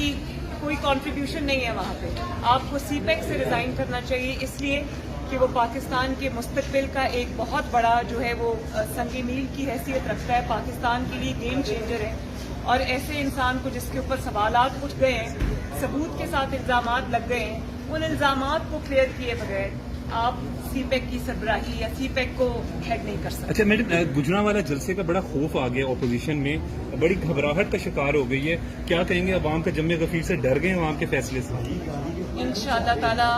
की कोई कंट्रीब्यूशन नहीं है वहाँ पे। आपको सीपेक से रिज़ाइन करना चाहिए, इसलिए कि वो पाकिस्तान के मुस्तकबिल का एक बहुत बड़ा जो है वो संग मील की हैसियत रखता है, पाकिस्तान के लिए गेम चेंजर है। और ऐसे इंसान को जिसके ऊपर सवालात उठ गए हैं, सबूत के साथ इल्ज़ामात लग गए हैं, उन इल्ज़ामात को क्लियर किए बगैर आप सीपेक की सरबराही या सीपेक को हेड नहीं कर सकते। अच्छा मैडम, गुजरांवाला जलसे का बड़ा खौफ आ गया, अपोजिशन में बड़ी घबराहट का शिकार हो गई है, क्या कहेंगे? अवाम का जम्मे गफीर से डर गए अवाम के फैसले से? इंशाअल्लाह ताला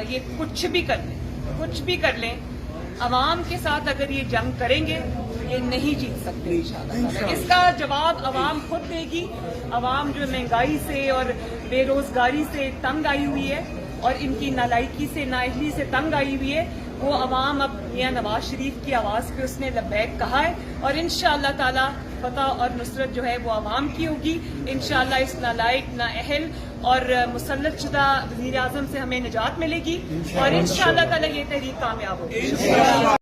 ये कुछ भी कर लें, अवाम के साथ अगर ये जंग करेंगे ये नहीं जीत सकते इंशाअल्लाह ताला। इसका जवाब अवाम खुद देगी। अवाम जो महंगाई से और बेरोजगारी से तंग आई हुई है और इनकी नालायकी से, नाअहली से तंग आई हुई है, वो अवाम अब मियां नवाज शरीफ की आवाज़ पे उसने लब्बैक कहा है और इंशाअल्लाह ताला फतह और नुसरत जो है वो अवाम की होगी। इंशाअल्लाह इस नालायक, नाअहल और मुसल्लत शुदा वज़ीर आज़म से हमें निजात मिलेगी और इंशाअल्लाह ताला ये तहरीक कामयाब होगी।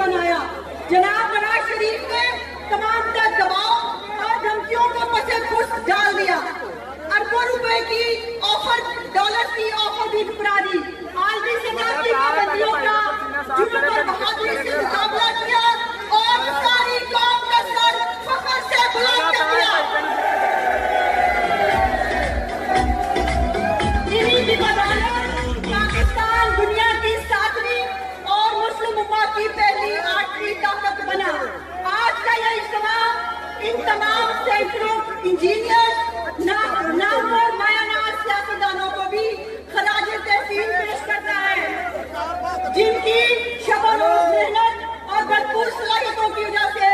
बनाया। जनाब नवाज शरीफ ने तमाम तर दबाव और धमकियों को पसे फुस डाल दिया। अरबों रुपए की ऑफर, डॉलर की ऑफर भी ठुकरा दी। आलमी सतह की पाबंदियों का जुर्म और बहादुरी से मुकाबला किया और सारी कौम का सर फखर से बुलंद कर दिया। इन्हीं की बदौलत पाकिस्तान दुनिया की 7वीं और मुस्लिम उम्मा की पहली 8वीं ताकत बना। आज का यह इज्तिमा इन तमाम सैकड़ों इंजीनियर, नामवर मायानाज सियासतदानों को भी खराज तहसीन पेश करता है, जिनकी शब-ओ-रोज़ मेहनत और भरपूर सलाहियतों की वजह से